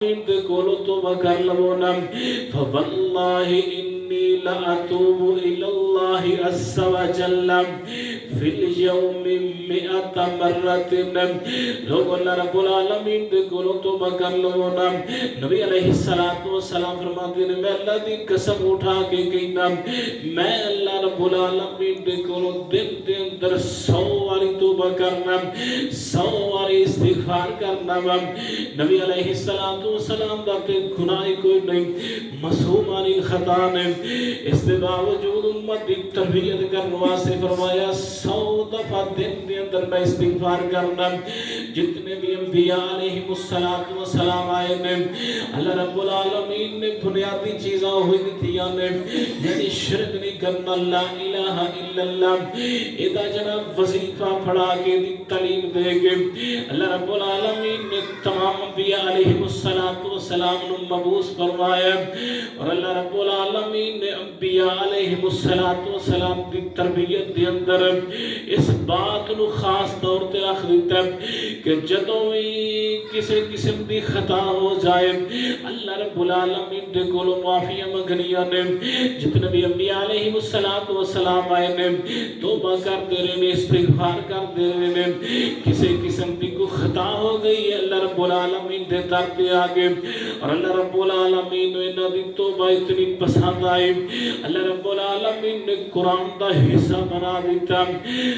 کولو توبہ کر لو نا فواللہ انی لاتوب الی اللہ عز وجل فی اليوم 100 مرت لوگ اللہ رب العالمین دے کولو توبہ کر لو نا نبی علیہ السلام فرماتے ہیں میں اللہ دی قسم اٹھا کے کہنا میں اللہ رب العالمین دے کولو دن دے اندر 100 واری توبہ کرنا 100 واری استغفار کرنا نبی علیہ السلام دا تے گناہ کوئی نہیں معصوم عن الخطا نے اس کے باوجود امت دی تربیت کرنے واسطے فرمایا 100 دفعہ دن دے اندر میں استغفار کرنا جتنے بھی انبیاء علیہ السلام آئے نے اللہ رب العالمین نے بنیادی چیزاں ہوئی دیا نے یعنی شرک نہیں کرنا لا الہ الا اللہ ادا جناب وظیفہ پڑھا کے دی تعلیم دے گے اللہ رب العالمین نے تمام انبیاء علیہ السلام نو مبعوث فرمایا اور اللہ رب العالمین نے انبیاء علیہ السلام کی تربیت دے اندر اس بات نو خاص طور تے رکھ دیتا کہ جدوں بھی کسی قسم دی خطا ہو جائے اللہ رب العالمین دے کولو معافی منگنیاں نے جتنے بھی انبیاء علیہ السلام آئے نے توبہ کرتے رہے استغفار کرتے رہے کسی قسم کی کوئی خطا ہو گئی اللہ رب العالمین دے در دے آگے اور اللہ رب العالمین نے انہاں دی توبہ اتنی پسند آئی اللہ رب العالمین نے قرآن دا حصہ بنا دیتا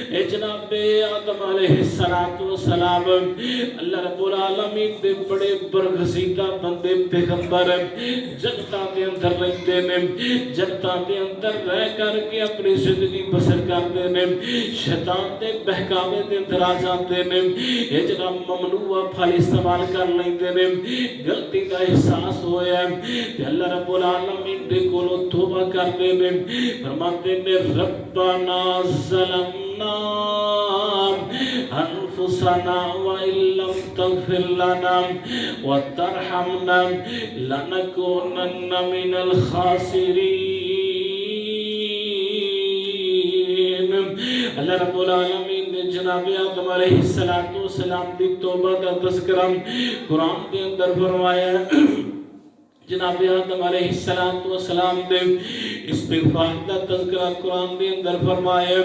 اے جناب آدم علیہ السلام اللہ رب العالمین دے بڑے برگزیدہ بندے پیغمبر جنتاں دے اندر رہندے نے جنتاں دے اندر رہ کر کے اپنی زندگی بسر کرتے نے شیطان دے بہکاوے دے اندر آ جاتے نے اے جناب ممنوع پھل استعمال کر لیندے نے غلطی کا احساس ہویا ہے کہ اللہ رب العالمین دے کولو توبہ کرتے نے فرماتے نے ربنا ظلمنا انفسنا وان لم تغفر لنا وترحمنا لنكونن من الخاسرین اللہ رب العالمین نے جناب آدم علیہ السلام دی توبہ کا تذکرہ قرآن کے اندر فرمایا جناب آدم علیہ السلام دے استغفار کا تذکرہ قرآن دے اندر فرمایا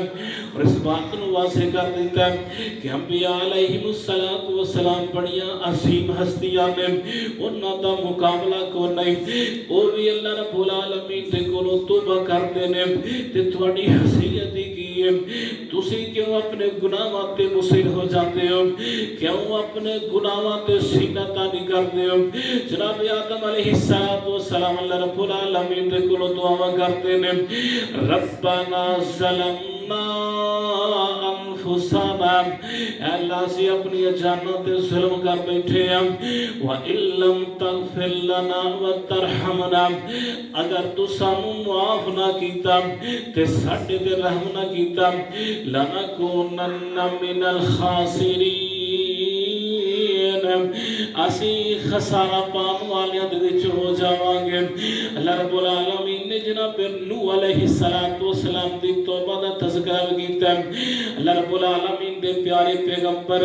اور اس بات کو واضح کر دیتا ہے کہ انبیاء علیہ السلام بڑیاں عظیم ہستیاں نے انہاں دا مقابلہ کو نہیں وہ بھی اللہ رب العالمین دے کولو توبہ کرتے نے تے تہاڈی حیثیت کی ہے تسی کیوں اپنے گناہاں تے مصر ہو جاتے ہو کیوں اپنے گناہاں تے سینہ تانی کرتے ہو جناب آدم علیہ السلام اللہ رب العالمین دے کولو دعا کرتے نے ربنا ظلمنا انفسنا اے اللہ سے اپنی جانوں تے ظلم کر بیٹھے ہم وَإِن لَّمْ تَغْفِرْ لَنَا وَتَرْحَمْنَا اگر تو سانو معاف نہ کیتا تے ساڈے تے رحم نہ کیتا لَنَكُونَنَّ مِنَ الْخَاسِرِينَ اسی خسارہ پان والیاں دے وچ ہو جاواں گے اللہ رب العالمین نے جناب نوح علیہ السلام دی توبہ دا تذکرہ کیتا اللہ رب العالمین دے پیارے پیغمبر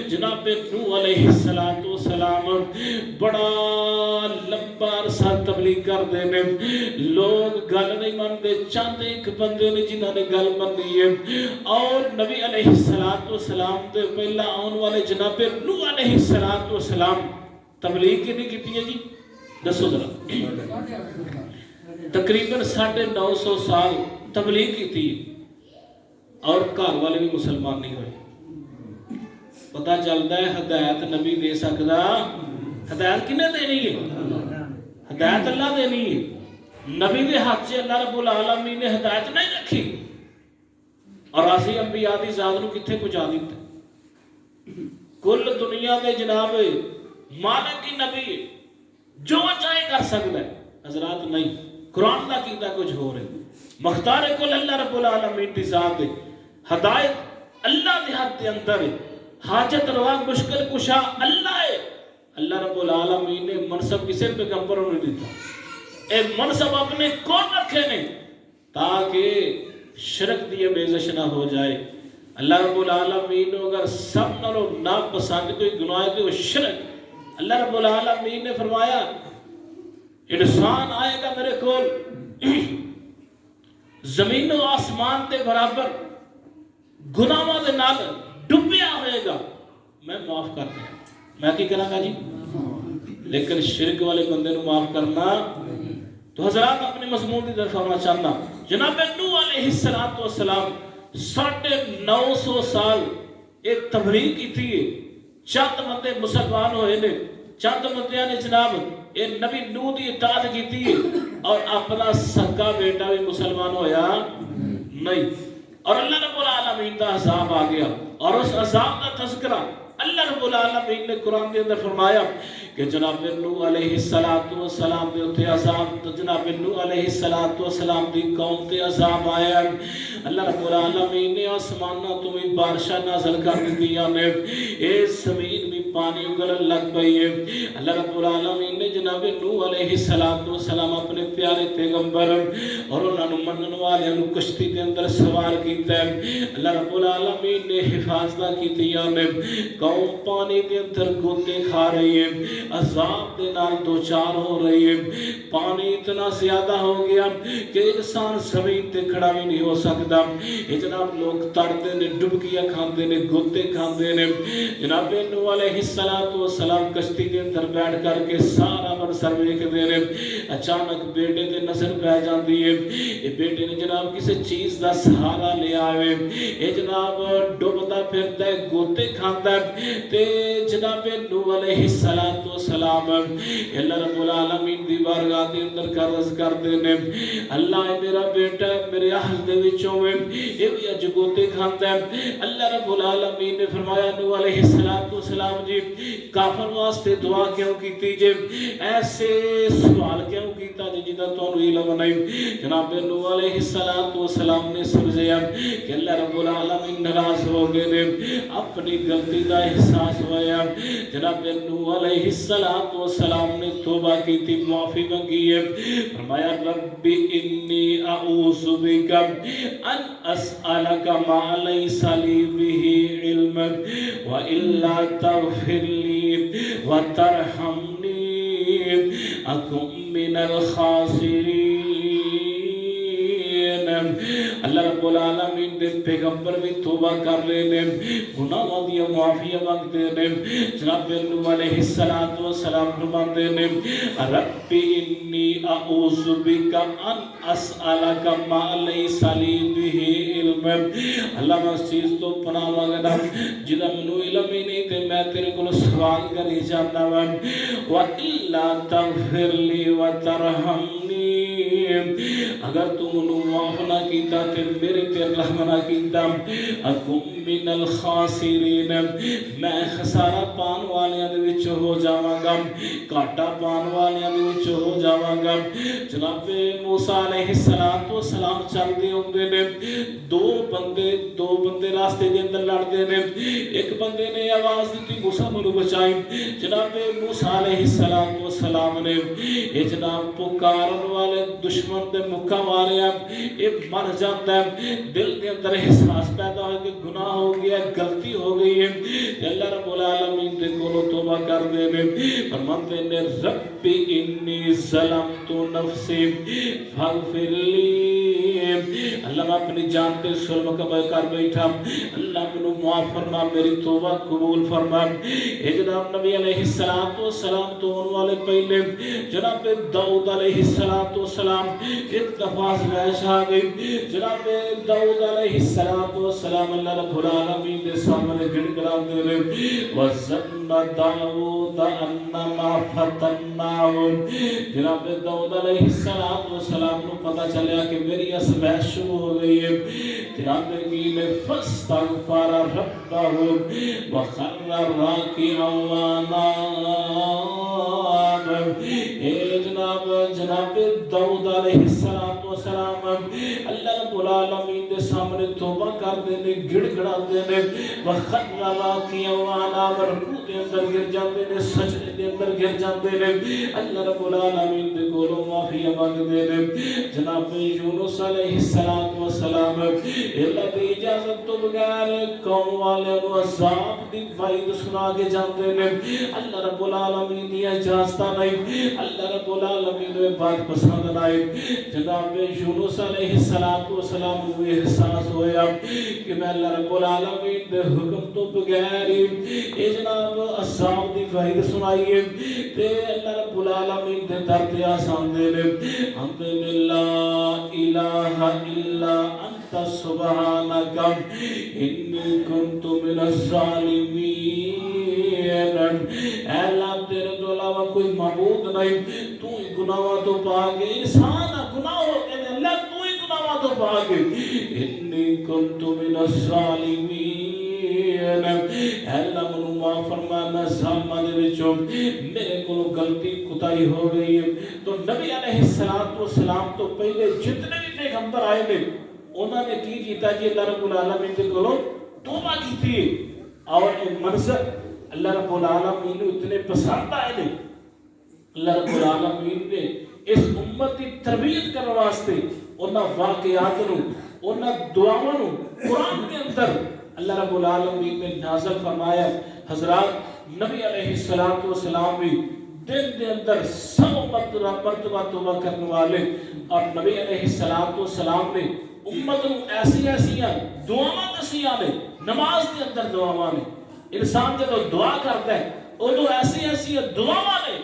جناب نوح علیہ السلام بڑا لمبا عرصہ تبلیغ کردے نے لوگ گل نہیں مانتے چاہتے ایک بندے نے جنہاں نے گل منی ہے اور نبی علیہ السلام دے پہلا آن والے جناب نوح علیہ السلام تبلیغ کی نہیں کیتی ہے جی دسو ذرا تقریباً 950 سال تبلیغ کی تھی اور گھر والے بھی مسلمان نہیں ہوئے پتہ چلتا ہے ہدایت نبی دے سکتا ہدایت کنے دینی ہے ہدایت اللہ دینی ہے نبی دے ہاتھ سے اللہ رب العالمین نے ہدایت نہیں رکھی اور اسی انبیاء دی ذات نو کتھے پہنچا دیتا کل دنیا دے جناب مالک کی نبی جو چاہے کر سکتا ہے حضرات نہیں قرآن دا کیتا کچھ ہو رہے مختار کل اللہ رب العالمین دی ذات ہے ہدایت اللہ دے ہاتھ دے اندر ہے حاجت روا مشکل کشا اللہ ہے اللہ رب العالمین نے منصب کسے پیغمبروں نے دیتا اے منصب اپنے کون رکھے نے تاکہ شرک دی بیزش نہ ہو جائے اللہ رب العالمین اگر سب نالو ناپسند کوئی گناہ ہے کہ وہ شرک اللہ رب العالمین نے فرمایا انسان آئے گا میرے کول زمین و آسمان دے برابر گناہاں دے نال ڈبیا ہوئے گا، میں معاف کر دیا، میں کی کراں گا جی؟ لیکن شرک والے بندے نو معاف کرنا تو حضرات اپنے مضمون کی طرف آنا چاہنا. جناب نوح علیہ السلام 950 سال ایک تبلیغ کی تھی، چند بندے مسلمان ہوئے نے، چند بندیاں نے جناب یہ نبی نوح دی اطاعت کی تھی اور اپنا سکا بیٹا بھی مسلمان ہویا نہیں، اور اللہ رب العالمین کا عذاب آ گیا. اور اس عذاب کا تذکرہ اللہ رب العالمین نے قرآن کے اندر فرمایا کہ جناب نوح علیہ السلام دے اتنے عذاب، جناب نوح علیہ السلام دی قوم تے عذاب آیا. اللہ رب العالمین نے آسمانہ تمہیں بارشاں نازل کر دیا نے، اے زمین بھی پانی اگلن لگ پئی ہے. اللہ رب العالمین نے جناب نوح علیہ السلام اپنے پیارے پیغمبر اور انہوں نے منن والے کشتی کے اندر سوار کیتا ہے. اللہ رب العالمین نے حفاظت کیتیاں نے، قوم پانی کے اندر گوتے کھا رہی ہے، عذاب دے نال دو چار ہو رہی ہے. پانی اتنا زیادہ ہو گیا کہ انسان زمین تے کھڑا بھی نہیں ہو سکتا. یہ جناب لوگ تڑتے نے، ڈبکیاں کھاندے نے، گوتے کھاندے نے. جناب نوح علیہ السلام کشتی کے اندر بیٹھ کر کے سارا منظر ویکھدے نے. اچانک بیٹے تے نظر پہ جاندی ہے، یہ بیٹے نے جناب کسی چیز دا سہارا لیا ہے، یہ جناب ڈبدا پھردا ہے، گوتے کھاندا ہے. تے جناب نوح علیہ السلام اللہ رب العالمین دی بارگاہ دے اندر عرض کردے نے، اللہ اے میرا بیٹا میرے اہل دے وچوں ہے، اے بھی اج گوتے کھاندا ہے. اللہ رب العالمین نے فرمایا نوح علیہ السلام جی کافر واسطے دعا کیوں کیتی جے، ایسے سوال کیوں کیتا جے جدا تانوں علم نہیں. جناب نوح علیہ السلام نے سمجھیا کہ اللہ رب العالمین ناراض ہو گئے نے، اپنی غلطی کا احساس ہوا. جناب نوح علیہ السلام نے توبہ کی تھی، معافی مانگی ہے. فرمایا رب انی اعوذ بک ان اسألک ما لیس لی بہ علم والا تغفر لی وترحمنی اکن من الخاسرین. اللہ رب العالمین دے پیغمبر بھی توبہ کر لے نے، گناہاں دی معافی مانگتے نے. جناب نوح علیہ السلام فرماتے نے رب انی اعوذ بک ان اسألک ما لیس لی بہ علم. اللہ میں اس چیز تو پناہ مانگنا جدا مینوں علم ہی نہیں تے میں تیرے کول سوال کری جانا وا. والا تغفر لی وترحمنی، اگر تو منوں معاف نہ کیتا تے میرے تے رحم نہ کیتا اکم من الخاسرین، میں خسارہ پان والیاں دے وچ ہو جاواں گا، گھاٹا پان والیاں دے وچ ہو جاواں گا. جناب موسیٰ علیہ السلام چلدے ہوندے نے، دو بندے راستے دے اندر لڑدے نے. ایک بندے نے آواز دتی موسیٰ مینوں بچائی. جناب موسیٰ علیہ السلام نے یہ جناب پکارن والے دشمن دے مکہ ماریا، یہ مر جاتا ہے. دل کے اندر احساس پیدا ہو کہ گناہ ہو گیا، غلطی ہو گئی ہے. اللہ رب العالمین دے کولوں توبہ کر دے نے، فرماتے نے رب انی ظلمت نفسی فاغفر لی. اللہ میں اپنی جان تے ظلم کر بیٹھا، اللہ مینوں معاف فرما، میری توبہ قبول فرما. اے جناب نبی علیہ السلام تو ان والے پہلے جناب داؤد علیہ السلام ایک دفعہ آزمائش آ گئی. جناب داؤد علیہ السلام اللہ رب العالمین دے سامنے گڑ گڑاندے نے وَظَنَّ دَاوُودَ أَنَّمَا فَتَنَّاهُ. جناب داؤد علیہ السلام کو پتہ چلیا کہ میری آزمائش شروع ہو گئی ہے. تیرے کی نے فاستغفر ربہ وخر راکعا واناب. اے جناب داؤد علیہ السلام اللہ رب العالمین دے سامنے توبہ کر دے نے، گڑ گڑا دے نے وخر راکعا واناب، رکوع دے اندر گر جاندے نے سجدے دے اندر گر جاندے نے اللہ رب العالمین دے کولوں معافی مانگدے نے جناب یونس علیہ السلام اللہ دی اجازت تو بغیر قوم والے نو عذاب دی وعید سنا کے جاندے نے اللہ رب العالمین دی اجازت نہیں اللہ رب العالمین نے بات پسند آئی جناب یونس علیہ السلام کو احساس ہویا کہ میں اللہ رب العالمین دے حکم تو بغیر اے جناب عذاب دی وعید سنائیے تے اللہ رب العالمین دے درد آسان دے لے حمد لا الہ الا انت سبحانک انی کنت من الظالمین اے اللہ تیرے تو علاوہ کوئی معبود نہیں تو ہی گناہوں تو پاک ہے انسان گناہ ہو کہ اللہ تو ہی گناہوں تو پاک ہے انی کنت من الظالمین اے اللہ منو معاف فرما میں ظالماں دے وچوں میرے کولوں غلطی کوتاہی ہو گئی ہے تو نبی علیہ السلام تو پہلے جتنے بھی پیغمبر آئے نے انہوں نے کی کیتا جی اللہ رب العالمین دے کولوں توبہ کیتی اور ایک منظر اللہ رب العالمین اتنے پسند آئے نے اللہ رب العالمین نے اس امت کی تربیت کرنے واسطے انہاں واقعات نو انہاں دعاواں نو قرآن کے اندر اللہ رب العالمین نے نازل فرمایا حضرات نبی علیہ السلام بھی دن دے اندر 100 مرتبہ توبہ کرنے والے اور نبی علیہ السلام نے امت نو ایسی دعاواں دسیاں نے نماز کے اندر دعاواں نے انسان جب دعا کرتا ہے وہ تو ایسی دعاواں نے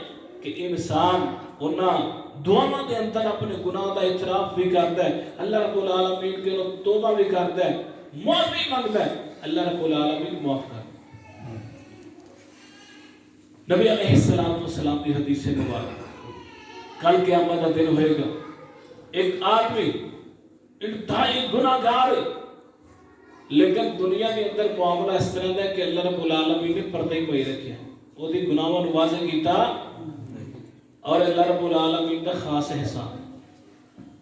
کہ انسان انہاں دعاواں دے اندر اپنے گناہ دا اعتراف بھی کرتا ہے اللہ رب العالمین کے لوگ توبہ بھی کرتا ہے معافی مانگتا ہے اللہ رب العالمین معاف کرتا ہے نبی علیہ السلام کی حدیث مبارک کل قیامت کا دن ہوئے گا ایک آدمی انتہائی گناہگار ہے لیکن دنیا کے اندر معاملہ اس طرح ہے کہ اللہ رب العالمین نے پردہ ہی پائی رکھیا وہ دی گناہوں واضح کیتا اور اللہ رب العالمین کا خاص احسان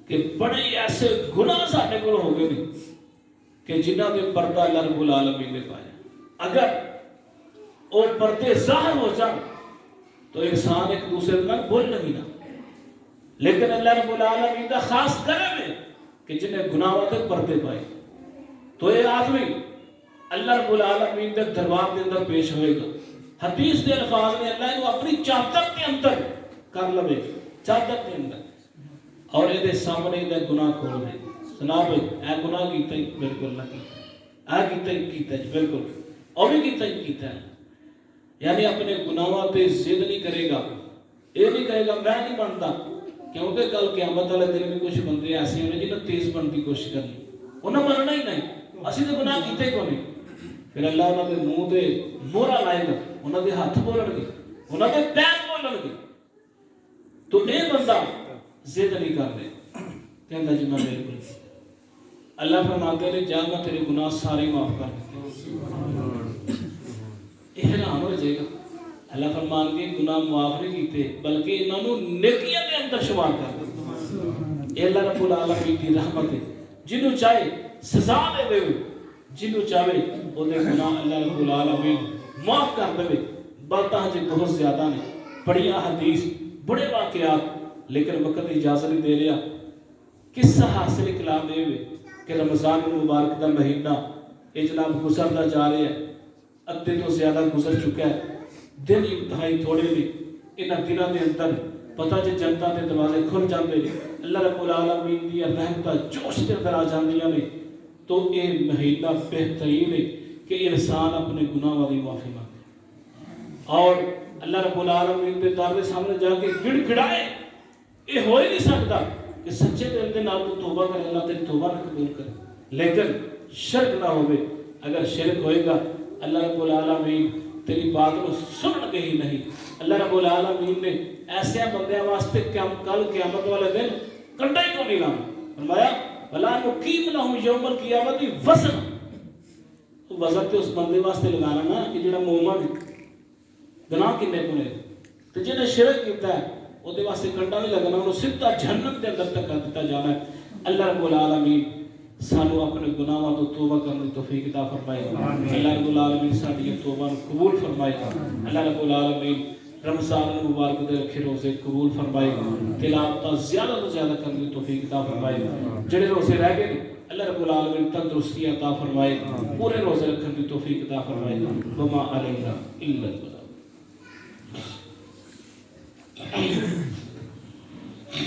کہ بڑے ایسے گناہ ساڈے کول ہو گئے نہیں کہ جنہاں دے پردہ اللہ رب العالمین نے پایا اگر وہ پردے ظاہر ہو جائیں تو انسان ایک دوسرے کا بول نہیں نہ لیکن اللہ رب العالمین کا خاص کرم ہے کہ جنہیں گناہوں دے پردے پائے تو یہ آدمی اللہ رب العالمین دے دربار کے اندر پیش ہوئے گا حدیث دے الفاظ نے اللہ کو اپنی چادر کے اندر کر لوے چادر کے اندر اور یہ دے سامنے دے گناہ کھول دے سناب اے گناہ کیتا ہی بالکل نہ کیتا اے کیتا ہی بالکل اور بھی کیتا ہے یعنی اپنے گناہوں پہ ضد نہیں کرے گا یہ نہیں کہے گا میں نہیں مانتا کیونکہ کل قیامت والے دن میں کچھ بندے ایسے ہونے جنہوں نے تیز بننے کی کوشش کرنی انہوں نے مننا ہی نہیں اسی تو گناہ کیتے کو نہیں پھر اللہ انہوں نے منہ دے مورا لائے گا انہوں نے ہاتھ بولن گے انہوں نے پیر بولن گے تو یہ بندہ ضد نہیں کر دے کہتا جی میں میرے کو اللہ فرماتے ہیں جا میں تیرے گناہ سارے معاف کر دیتے یہ حیران ہو جائے گا اللہ فرمان کے گناہ معاف نہیں کیتے بلکہ انہوں نے نیکیاں کے اندر شمار کر دیتے اے اللہ رب العالمین کی رحمت ہے جنہوں چاہے سزا دے دے جنہوں چاہے وہ دے گناہ اللہ رب العالمین معاف کر دے باتاں جی بہت زیادہ نے بڑی حدیث بڑے واقعات لیکن وقت اجازت نہیں دے لیا قصہ حاصل کلام دے ہوئے کہ رمضان المبارک دا مہینہ یہ جناب گزرتا جا رہے ہیں ادھے تو زیادہ گزر چکا ہے دن انتہائی تھوڑے بھی انہاں دنوں کے اندر پتہ جے جنتاں دے دروازے کھل جاندے نے اللہ رب العالمین دی رحمتاں جوش دے اندر آ جاندیاں نے تو یہ مہینہ بہترین ہے کہ انسان اپنے گناہوں کی معافی مانگے اور اللہ رب العالمین دے در دے سامنے جا کے گڑ گڑائے یہ ہو ہی نہیں سکتا کہ سچے دل دے نال تو توبہ کرے اللہ تیری توبہ نہ قبول کرے لیکن شرک نہ ہوئے اگر شرک ہوئے گا اللہ رب العالمین تیری بات کو سن گے ہی نہیں اللہ رب العالمین نے ایسے بندیاں واسطے کل قیامت والے دن کنڈا ہی کو نہیں لانا فرمایا بلا نقیم لہم یوم القیامت وزن تو وزن تے اس بندے واسطے لگانا نا کہ جڑا مومن گناہ کنے کو نے تو جنہیں شرک کیتا ہے وہ دے واسطے کنڈا نہیں لگنا انہوں سدھا جہنم کے اندر تک دیتا جانا ہے اللہ رب العالمین سانو اپنے گناہاں تو توبہ کرنے توفیق عطا فرمائے اللہ رب العالمین ساری توبہ قبول فرمائے اللہ رب العالمین رمضان مبارک دے رکھے روزے قبول فرمائے تلاوت زیادہ تو زیادہ کرنے توفیق عطا فرمائے جڑے روزے رہ گئے اللہ رب العالمین تندرستی عطا فرمائے پورے روزے رکھنے کی توفیق عطا فرمائے وما علینا الا البلاغ